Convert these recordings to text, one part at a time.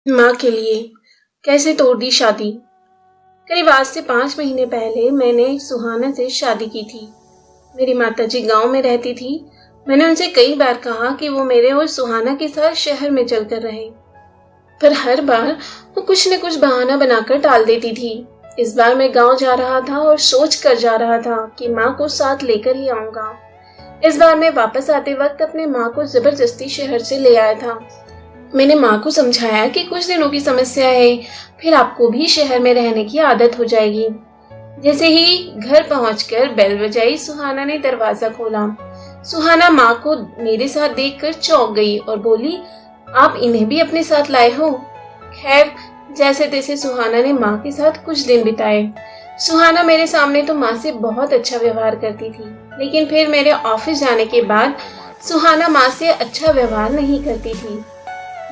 माँ के लिए कैसे तोड़ दी शादी। करीब आज से 5 महीने पहले मैंने सुहाना से शादी की थी। मेरी माताजी गांव में रहती थी। मैंने उनसे कई बार कहा कि वो मेरे और सुहाना के साथ शहर में चलकर रहे, पर हर बार वो कुछ न कुछ बहाना बनाकर टाल देती थी। इस बार मैं गांव जा रहा था और सोच कर जा रहा था कि माँ को साथ लेकर ही आऊंगा। इस बार मैं वापस आते वक्त अपने माँ को जबरदस्ती शहर से ले आया था। मैंने माँ को समझाया कि कुछ दिनों की समस्या है, फिर आपको भी शहर में रहने की आदत हो जाएगी। जैसे ही घर पहुंचकर बेल बजाई, सुहाना ने दरवाजा खोला। सुहाना माँ को मेरे साथ देखकर चौंक गई और बोली, आप इन्हें भी अपने साथ लाए हो? खैर, जैसे तैसे सुहाना ने माँ के साथ कुछ दिन बिताए। सुहाना मेरे सामने तो माँ से बहुत अच्छा व्यवहार करती थी, लेकिन फिर मेरे ऑफिस जाने के बाद सुहाना माँ से अच्छा व्यवहार नहीं करती थी।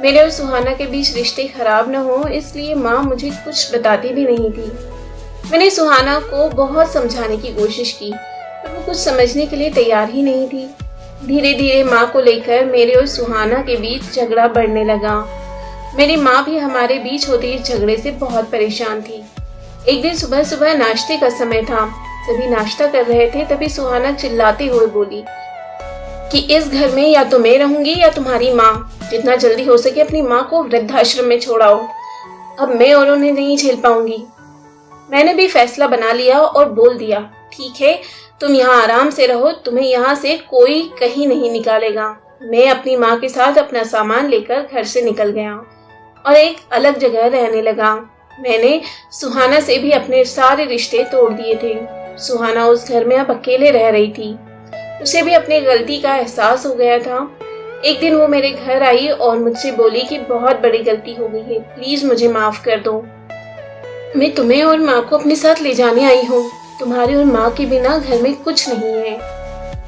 मेरे और सुहाना के बीच रिश्ते खराब न हो, इसलिए माँ मुझे कुछ बताती भी नहीं थी। मैंने सुहाना को बहुत समझाने की कोशिश की, पर वो कुछ समझने के लिए तैयार ही नहीं थी। धीरे धीरे माँ को लेकर मेरे और सुहाना के बीच झगड़ा बढ़ने लगा। मेरी माँ भी हमारे बीच होते इस झगड़े से बहुत परेशान थी। एक दिन सुबह सुबह नाश्ते का समय था, सभी नाश्ता कर रहे थे, तभी सुहाना चिल्लाते हुए बोली कि इस घर में या तो मैं रहूंगी या तुम्हारी माँ। जितना जल्दी हो सके अपनी माँ को वृद्धाश्रम में छोड़ाओ, अब मैं और उन्हें नहीं झेल पाऊंगी। मैंने भी फैसला बना लिया और बोल दिया, ठीक है, तुम यहाँ आराम से रहो, तुम्हें यहाँ से कोई कहीं नहीं निकालेगा। मैं अपनी माँ के साथ अपना सामान लेकर घर से निकल गया और एक अलग जगह रहने लगा। मैंने सुहाना से भी अपने सारे रिश्ते तोड़ दिए थे। सुहाना उस घर में अब अकेले रह रही थी। उसे भी अपनी गलती का एहसास हो गया था। एक दिन वो मेरे घर आई और मुझसे बोली कि बहुत बड़ी गलती हो गई है, प्लीज मुझे माफ कर दो। मैं तुम्हें और माँ को अपने साथ ले जाने आई हूँ। तुम्हारी और माँ के बिना घर में कुछ नहीं है।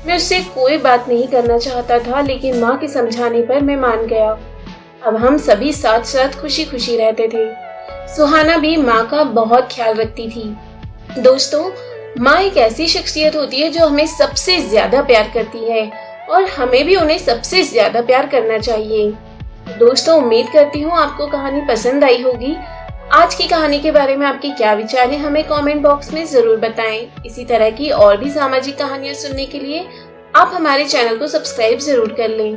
मैं उससे कोई बात नहीं करना चाहता था, लेकिन माँ के समझाने पर मैं मान गया। अब हम सभी साथ साथ खुशी खुशी रहते थे। सुहाना भी माँ का बहुत ख्याल रखती थी। दोस्तों, माँ एक ऐसी शख्सियत होती है जो हमें सबसे ज्यादा प्यार करती है और हमें भी उन्हें सबसे ज्यादा प्यार करना चाहिए। दोस्तों, उम्मीद करती हूँ आपको कहानी पसंद आई होगी। आज की कहानी के बारे में आपके क्या विचार हैं, हमें कमेंट बॉक्स में जरूर बताएं। इसी तरह की और भी सामाजिक कहानियां सुनने के लिए आप हमारे चैनल को सब्सक्राइब जरूर कर लें।